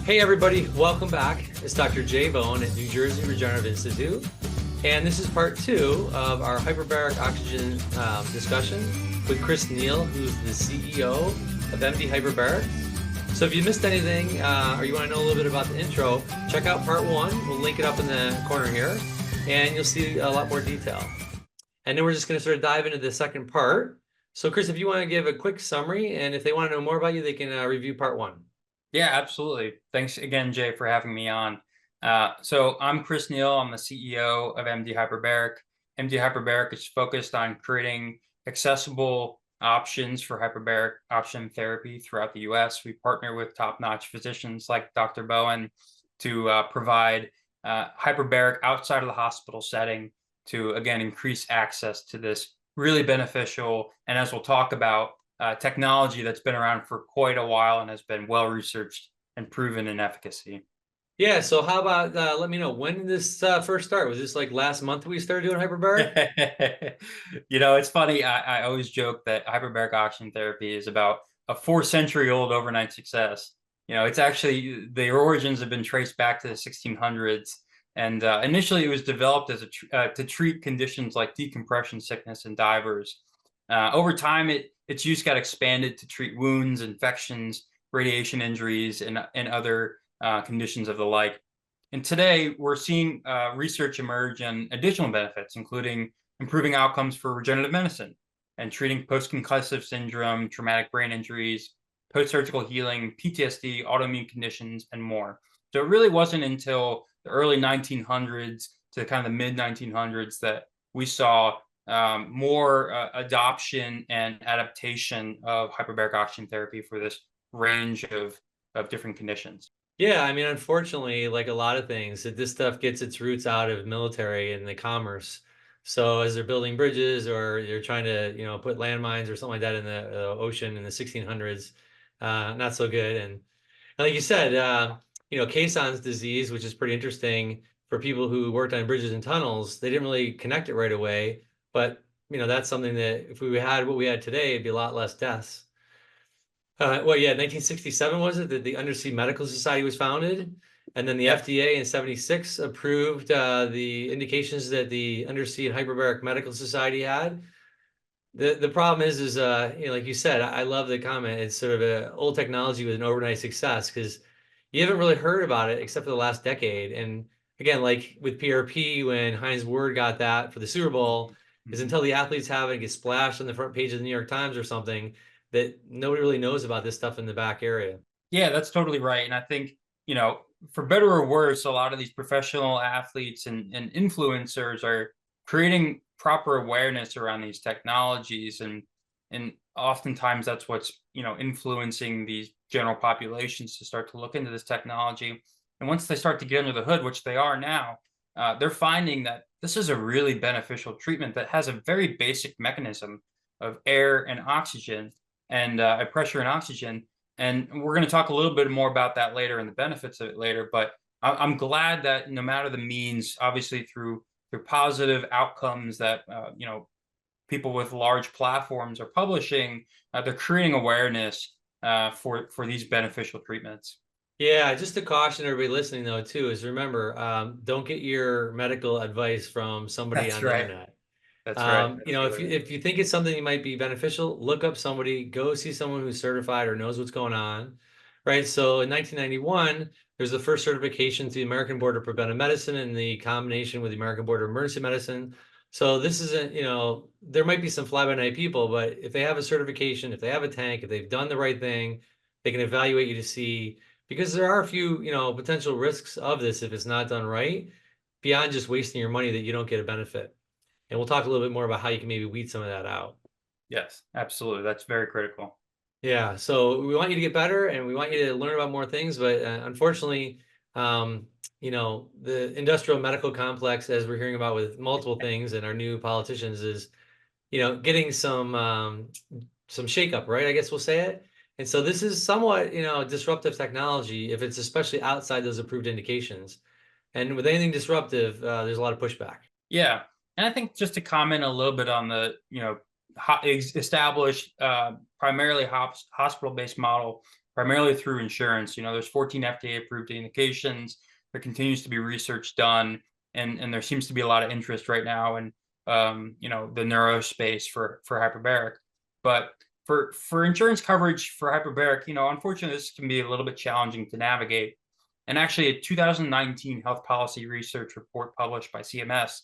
Hey everybody, welcome back. It's Dr. Jay Bowen at New Jersey Regenerative Institute. And this is part 2 of our Hyperbaric Oxygen discussion with Chris Neal, who's the CEO of MD Hyperbarics. So if you missed anything or you want to know a little bit about the intro, check out part 1. We'll link it up in the corner here and you'll see a lot more detail. And then we're just going to sort of dive into the second part. So Chris, if you want to give a quick summary, and if they want to know more about you, they can review part 1. Yeah, absolutely. Thanks again, Jay, for having me on. So I'm Chris Neal. I'm the CEO of MD Hyperbaric. MD Hyperbaric is focused on creating accessible options for hyperbaric oxygen therapy throughout the U.S. We partner with top-notch physicians like Dr. Bowen to provide hyperbaric outside of the hospital setting to, again, increase access to this really beneficial, and as we'll talk about, technology that's been around for quite a while and has been well researched and proven in efficacy. Yeah, so how about let me know, when did this first start? Was this like last month we started doing hyperbaric? It's funny. I always joke that hyperbaric oxygen therapy is about a 4-century-old overnight success. It's actually, the origins have been traced back to the 1600s. And initially it was developed as to treat conditions like decompression sickness in divers. Over time, its use got expanded to treat wounds, infections, radiation injuries, and other conditions of the like. And today, we're seeing research emerge on additional benefits, including improving outcomes for regenerative medicine and treating post-concussive syndrome, traumatic brain injuries, post-surgical healing, PTSD, autoimmune conditions, and more. So it really wasn't until the early 1900s to kind of the mid-1900s that we saw more adoption and adaptation of hyperbaric oxygen therapy for this range of different conditions. Yeah, I mean, unfortunately, like a lot of things, that this stuff gets its roots out of military and the commerce. So as they're building bridges or they're trying to, put landmines or something like that in the ocean in the 1600s, not so good. And like you said, Caisson's disease, which is pretty interesting for people who worked on bridges and tunnels, they didn't really connect it right away. But, that's something that if we had what we had today, it'd be a lot less deaths. 1967 was it that the Undersea Medical Society was founded? And then the FDA in 76 approved the indications that the Undersea and Hyperbaric Medical Society had. The problem is like you said, I love the comment. It's sort of an old technology with an overnight success because you haven't really heard about it except for the last decade. And again, like with PRP, when Heinz Ward got that for the Super Bowl, is until the athletes have it, it gets splashed on the front page of the New York Times or something, that nobody really knows about this stuff in the back area. Yeah, that's totally right. And I think, for better or worse, a lot of these professional athletes and influencers are creating proper awareness around these technologies. And oftentimes that's what's, influencing these general populations to start to look into this technology. And once they start to get under the hood, which they are now, they're finding that this is a really beneficial treatment that has a very basic mechanism of air and oxygen and pressure and oxygen. And we're going to talk a little bit more about that later and the benefits of it later. But I'm glad that no matter the means, obviously through positive outcomes that, people with large platforms are publishing, they're creating awareness for these beneficial treatments. Yeah, just to caution everybody listening though too is remember, don't get your medical advice from somebody That's on the right. internet. That's right. If you think it's something that might be beneficial, look up somebody, go see someone who's certified or knows what's going on, right? So in 1991, there's the first certification to the American Board of Preventive Medicine and the combination with the American Board of Emergency Medicine. So this isn't, there might be some fly-by-night people, but if they have a certification, if they have a tank, if they've done the right thing, they can evaluate you to see, because there are a few, potential risks of this if it's not done right, beyond just wasting your money that you don't get a benefit. And we'll talk a little bit more about how you can maybe weed some of that out. Yes, absolutely. That's very critical. Yeah, so we want you to get better and we want you to learn about more things, but unfortunately, the industrial medical complex, as we're hearing about with multiple things and our new politicians, is, getting some shakeup, right? I guess we'll say it. And so this is somewhat, disruptive technology if it's especially outside those approved indications. And with anything disruptive, there's a lot of pushback. Yeah. And I think just to comment a little bit on the, established primarily hospital-based model primarily through insurance. There's 14 FDA-approved indications. There continues to be research done, and there seems to be a lot of interest right now in the neuro space for hyperbaric. But for insurance coverage for hyperbaric, unfortunately, this can be a little bit challenging to navigate. And actually, a 2019 health policy research report published by CMS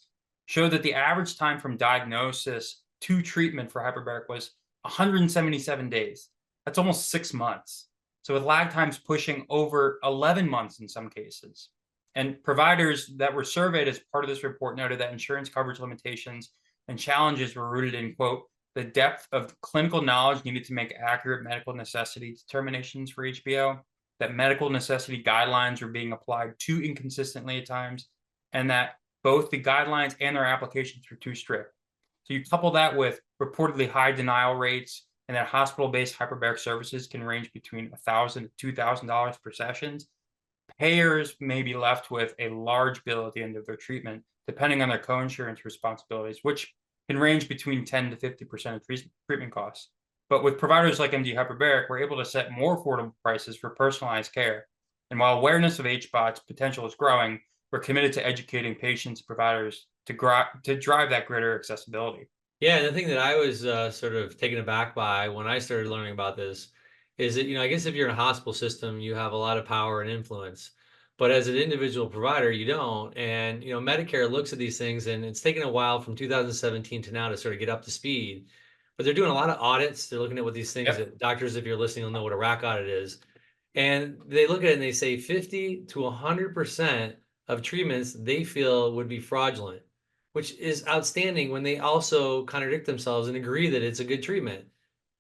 showed that the average time from diagnosis to treatment for hyperbaric was 177 days. That's almost 6 months. So with lag times pushing over 11 months in some cases. And providers that were surveyed as part of this report noted that insurance coverage limitations and challenges were rooted in, quote, the depth of clinical knowledge needed to make accurate medical necessity determinations for HBO, that medical necessity guidelines were being applied too inconsistently at times, and that both the guidelines and their applications were too strict. So you couple that with reportedly high denial rates, and that hospital-based hyperbaric services can range between $1,000 to $2,000 per sessions. Payers may be left with a large bill at the end of their treatment, depending on their co-insurance responsibilities, which can range between 10 to 50% of treatment costs. But with providers like MD Hyperbaric, we're able to set more affordable prices for personalized care. And while awareness of HBOT's potential is growing, we're committed to educating patients and providers to drive that greater accessibility. Yeah, and the thing that I was sort of taken aback by when I started learning about this is that, I guess if you're in a hospital system, you have a lot of power and influence. But as an individual provider, you don't. And, Medicare looks at these things, and it's taken a while from 2017 to now to sort of get up to speed. But they're doing a lot of audits. They're looking at what these things that doctors, if you're listening, will know what a RAC audit is. And they look at it and they say 50 to 100% of treatments they feel would be fraudulent, which is outstanding when they also contradict themselves and agree that it's a good treatment.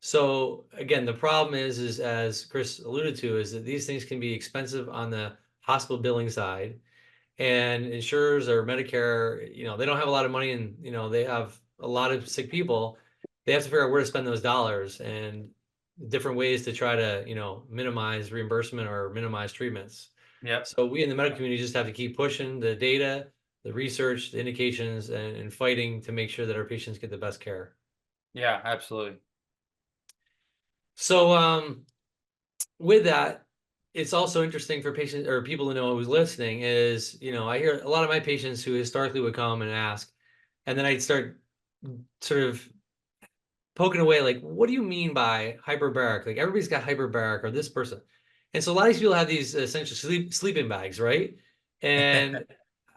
So again, the problem is as Chris alluded to, is that these things can be expensive on the hospital billing side, and insurers or Medicare, they don't have a lot of money, and they have a lot of sick people. They have to figure out where to spend those dollars and different ways to try to minimize reimbursement or minimize treatments. Yeah. So we in the medical community just have to keep pushing the data, the research, the indications, and fighting to make sure that our patients get the best care. Yeah, absolutely. So with that, it's also interesting for patients or people to know who's listening is, I hear a lot of my patients who historically would come and ask, and then I'd start sort of poking away, like, what do you mean by hyperbaric? Like, everybody's got hyperbaric or this person. And so a lot of these people have these essential sleeping bags, right? And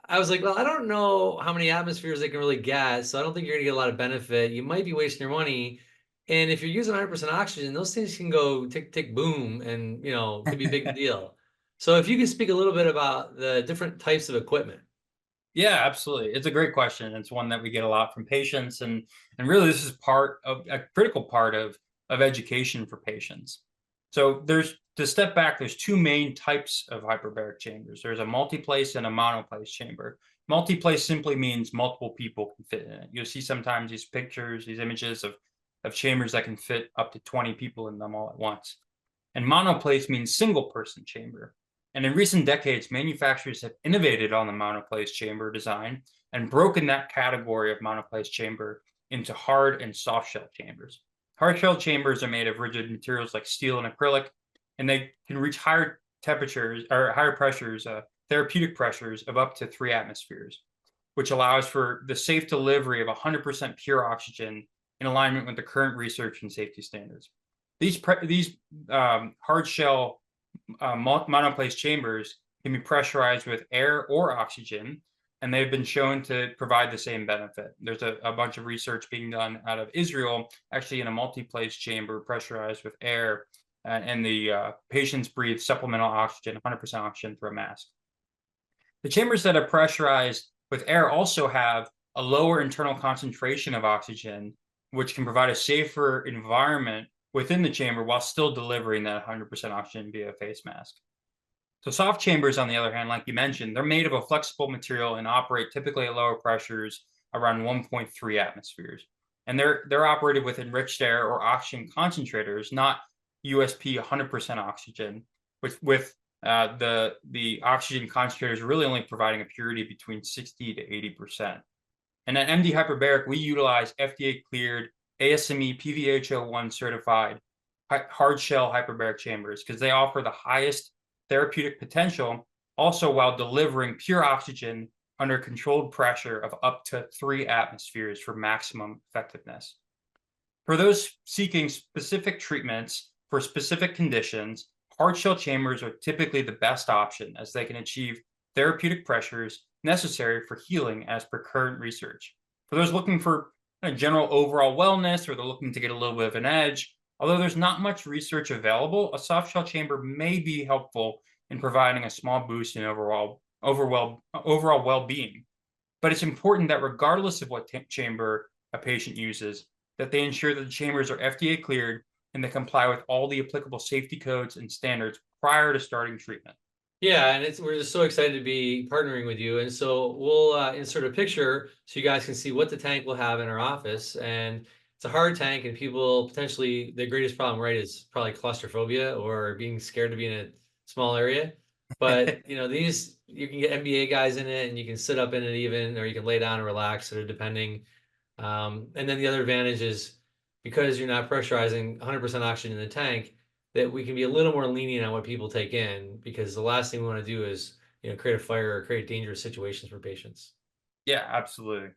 I was like, well, I don't know how many atmospheres they can really get, so I don't think you're gonna get a lot of benefit. You might be wasting your money. And if you're using 100% oxygen, those things can go tick, tick, boom, and, could be a big deal. So if you could speak a little bit about the different types of equipment. Yeah, absolutely. It's a great question. It's one that we get a lot from patients, and really this is part of a critical part of education for patients. So to step back, there's two main types of hyperbaric chambers. There's a multiplace and a monoplace chamber. Multiplace simply means multiple people can fit in it. You'll see sometimes these pictures, these images of chambers that can fit up to 20 people in them all at once. And monoplace means single person chamber. And in recent decades, manufacturers have innovated on the monoplace chamber design and broken that category of monoplace chamber into hard and soft shell chambers. Hard shell chambers are made of rigid materials like steel and acrylic, and they can reach higher temperatures or higher pressures, therapeutic pressures of up to 3 atmospheres, which allows for the safe delivery of 100% pure oxygen in alignment with the current research and safety standards. These hard shell monoplace chambers can be pressurized with air or oxygen, and they've been shown to provide the same benefit. There's a bunch of research being done out of Israel, actually in a multiplace chamber pressurized with air, and the patients breathe supplemental oxygen, 100% oxygen through a mask. The chambers that are pressurized with air also have a lower internal concentration of oxygen, which can provide a safer environment within the chamber while still delivering that 100% oxygen via a face mask. So soft chambers, on the other hand, like you mentioned, they're made of a flexible material and operate typically at lower pressures around 1.3 atmospheres. And they're operated with enriched air or oxygen concentrators, not USP 100% oxygen, with the oxygen concentrators really only providing a purity between 60 to 80%. And at MD Hyperbaric, we utilize FDA-cleared ASME PVHO1 certified hard shell hyperbaric chambers because they offer the highest therapeutic potential, also while delivering pure oxygen under controlled pressure of up to 3 atmospheres for maximum effectiveness. For those seeking specific treatments for specific conditions, hard shell chambers are typically the best option as they can achieve therapeutic pressures necessary for healing as per current research. For those looking for a general overall wellness or they're looking to get a little bit of an edge, although there's not much research available, a soft shell chamber may be helpful in providing a small boost in overall well-being. But it's important that regardless of what chamber a patient uses, that they ensure that the chambers are FDA cleared and they comply with all the applicable safety codes and standards prior to starting treatment. Yeah, and we're just so excited to be partnering with you. And so we'll insert a picture so you guys can see what the tank will have in our office. And it's a hard tank, and people potentially, the greatest problem, right, is probably claustrophobia or being scared to be in a small area. But these, you can get MBA guys in it, and you can sit up in it even, or you can lay down and relax, sort of depending. And then the other advantage is because you're not pressurizing 100% oxygen in the tank, that we can be a little more lenient on what people take in, because the last thing we want to do is create a fire or create dangerous situations for patients. Yeah, absolutely.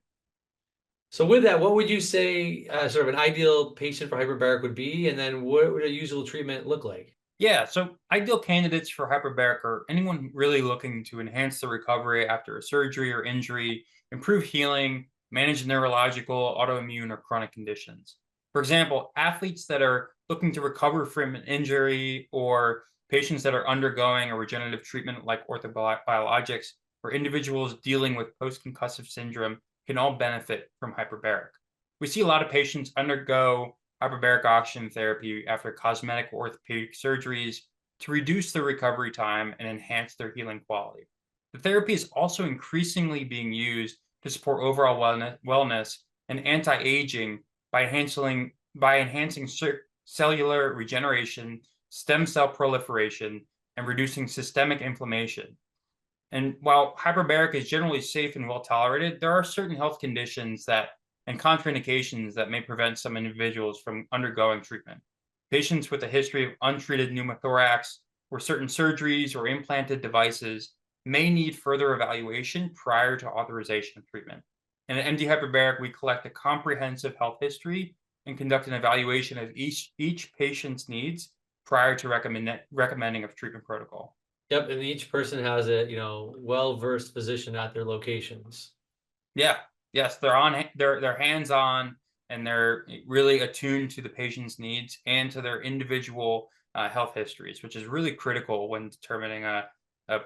So with that, what would you say sort of an ideal patient for hyperbaric would be, and then what would a usual treatment look like? Yeah, so ideal candidates for hyperbaric are anyone really looking to enhance the recovery after a surgery or injury, improve healing, manage neurological, autoimmune, or chronic conditions. For example, athletes that are looking to recover from an injury or patients that are undergoing a regenerative treatment like orthobiologics or individuals dealing with post-concussive syndrome can all benefit from hyperbaric. We see a lot of patients undergo hyperbaric oxygen therapy after cosmetic orthopedic surgeries to reduce their recovery time and enhance their healing quality. The therapy is also increasingly being used to support overall wellness and anti-aging by enhancing cellular regeneration, stem cell proliferation, and reducing systemic inflammation. And while hyperbaric is generally safe and well tolerated, there are certain health conditions and contraindications that may prevent some individuals from undergoing treatment. Patients with a history of untreated pneumothorax or certain surgeries or implanted devices may need further evaluation prior to authorization of treatment. And at MD Hyperbaric, we collect a comprehensive health history and conduct an evaluation of each patient's needs prior to recommending a treatment protocol. Yep, and each person has a well-versed physician at their locations. Yeah, yes, they're hands-on and they're really attuned to the patient's needs and to their individual health histories, which is really critical when determining a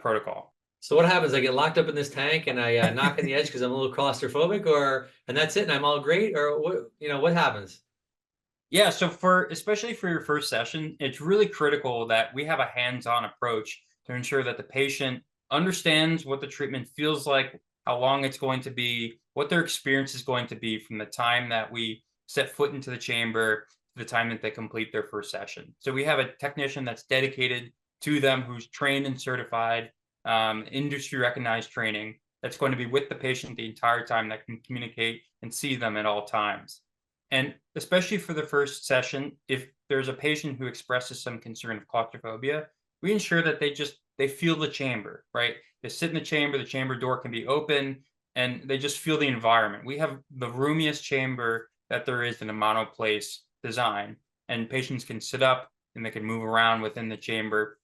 protocol. So what happens? I get locked up in this tank and I knock on the edge because I'm a little claustrophobic, and that's it, and I'm all great, or what happens? Yeah, so especially for your first session, it's really critical that we have a hands-on approach to ensure that the patient understands what the treatment feels like, how long it's going to be, what their experience is going to be from the time that we set foot into the chamber to the time that they complete their first session. So we have a technician that's dedicated to them, who's trained and certified, industry recognized training, that's going to be with the patient the entire time, that can communicate and see them at all times. And especially for the first session, if there's a patient who expresses some concern of claustrophobia, we ensure that they feel the chamber, right? They sit in the chamber door can be open, and they just feel the environment. We have the roomiest chamber that there is in a monoplace design, and patients can sit up and they can move around within the chamber.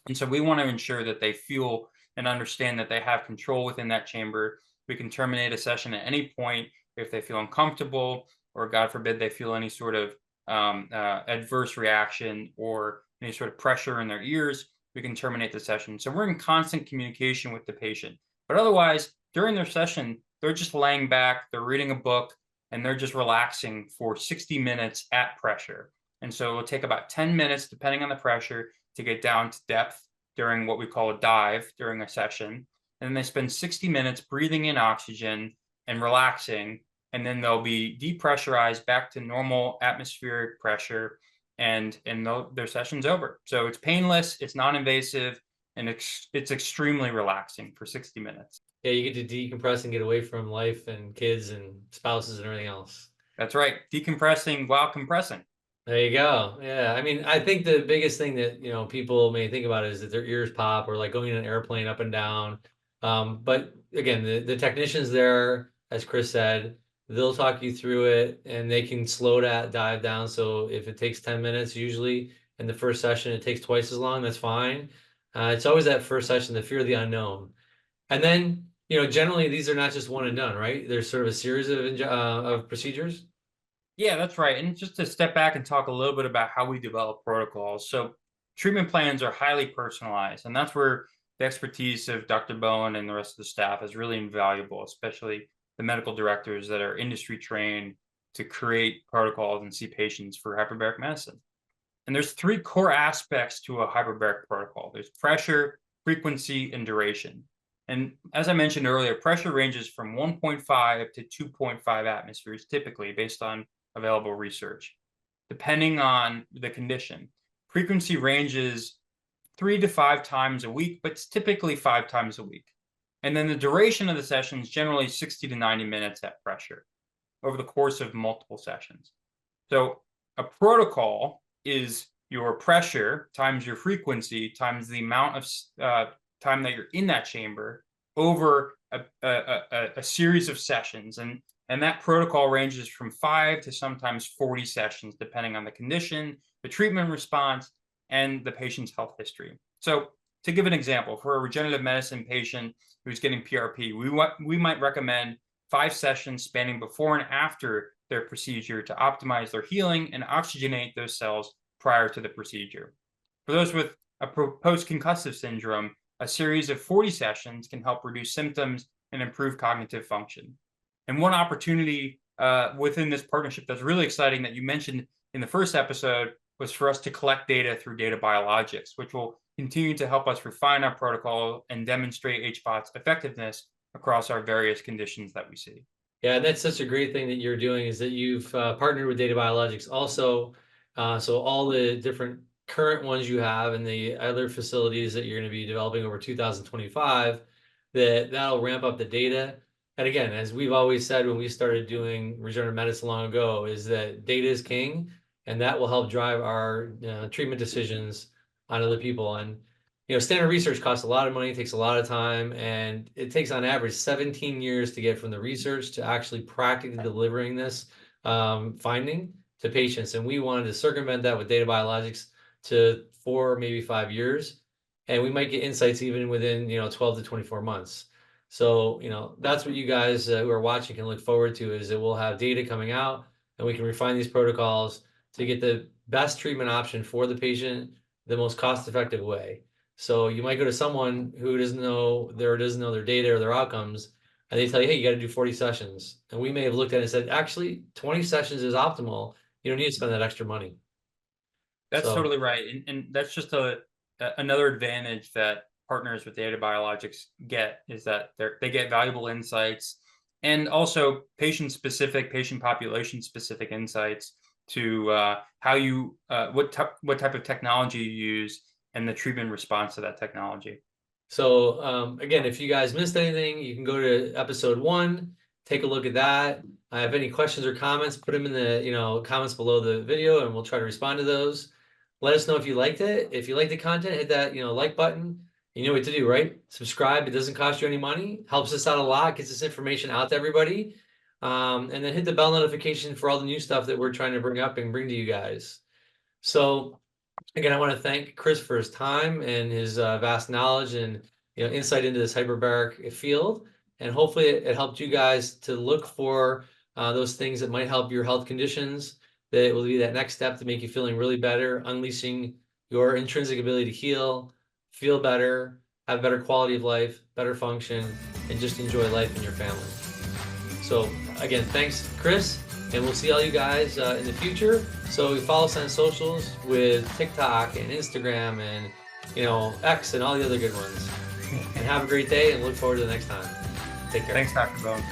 And so we want to ensure that they feel and understand that they have control within that chamber. We can terminate a session at any point if they feel uncomfortable, or God forbid they feel any sort of adverse reaction or any sort of pressure in their ears. We can terminate the session. So we're in constant communication with the patient. But otherwise, during their session, they're just laying back, they're reading a book, and they're just relaxing for 60 minutes at pressure. And so it'll take about 10 minutes, depending on the pressure, to get down to depth during what we call a dive during a session. And then they spend 60 minutes breathing in oxygen and relaxing. And then they'll be depressurized back to normal atmospheric pressure, and their session's over. So it's painless, it's non-invasive, and it's extremely relaxing for 60 minutes. Yeah, you get to decompress and get away from life and kids and spouses and everything else. That's right, decompressing while compressing. There you go. Yeah. I mean, I think the biggest thing that, people may think about is that their ears pop or like going in an airplane up and down. But again, the technicians there, as Chris said, they'll talk you through it and they can slow that dive down. So if it takes 10 minutes, usually in the first session, it takes twice as long, that's fine. It's always that first session, the fear of the unknown. And then, generally these are not just one and done, right? There's sort of a series of procedures. Yeah, that's right. And just to step back and talk a little bit about how we develop protocols. So treatment plans are highly personalized, and that's where the expertise of Dr. Bowen and the rest of the staff is really invaluable, especially the medical directors that are industry trained to create protocols and see patients for hyperbaric medicine. And there's three core aspects to a hyperbaric protocol. There's pressure, frequency, and duration. And as I mentioned earlier, pressure ranges from 1.5 to 2.5 atmospheres, typically based on available research, depending on the condition. Frequency ranges 3 to 5 times a week, but it's typically 5 times a week. And then the duration of the session is generally 60 to 90 minutes at pressure over the course of multiple sessions. So a protocol is your pressure times your frequency times the amount of time that you're in that chamber over a series of sessions. And that protocol ranges from 5 to sometimes 40 sessions, depending on the condition, the treatment response, and the patient's health history. So to give an example, for a regenerative medicine patient who's getting PRP, we might recommend 5 sessions spanning before and after their procedure to optimize their healing and oxygenate those cells prior to the procedure. For those with a post-concussive syndrome, a series of 40 sessions can help reduce symptoms and improve cognitive function. And one opportunity within this partnership that's really exciting that you mentioned in the first episode was for us to collect data through data biologics, which will continue to help us refine our protocol and demonstrate HBOT's effectiveness across our various conditions that we see. Yeah, that's such a great thing that you're doing is that you've partnered with Data Biologics also. So all the different current ones you have and the other facilities that you're going to be developing over 2025, that'll ramp up the data. And again, as we've always said when we started doing regenerative medicine long ago, is that data is king, and that will help drive our treatment decisions on other people. And standard research costs a lot of money, takes a lot of time, and it takes on average 17 years to get from the research to actually practically delivering this finding to patients. And we wanted to circumvent that with data biologics to 4, maybe 5 years. And we might get insights even within, 12 to 24 months. So, that's what you guys who are watching can look forward to is that we'll have data coming out and we can refine these protocols to get the best treatment option for the patient, the most cost-effective way. So you might go to someone who doesn't know their data or their outcomes, and they tell you, hey, you got to do 40 sessions. And we may have looked at it and said, actually, 20 sessions is optimal. You don't need to spend that extra money. That's totally right. And that's just another advantage that partners with data biologics get is that they get valuable insights and also patient-specific, patient population-specific insights to what type of technology you use and the treatment response to that technology. So again, if you guys missed anything, you can go to episode 1, take a look at that. I have any questions or comments, put them in the comments below the video and we'll try to respond to those. Let us know if you liked it. If you like the content, hit that like button. You know what to do, right? Subscribe. It doesn't cost you any money. Helps us out a lot. Gets this information out to everybody. And then hit the bell notification for all the new stuff that we're trying to bring up and bring to you guys. So again, I want to thank Chris for his time and his vast knowledge and insight into this hyperbaric field. And hopefully it helped you guys to look for those things that might help your health conditions. That it will be that next step to make you feeling really better, unleashing your intrinsic ability to heal, feel better, have better quality of life, better function, and just enjoy life and your family. So again, thanks, Chris, and we'll see all you guys in the future. So follow us on socials with TikTok and Instagram and X and all the other good ones. And have a great day and look forward to the next time. Take care. Thanks, Dr. Bowen.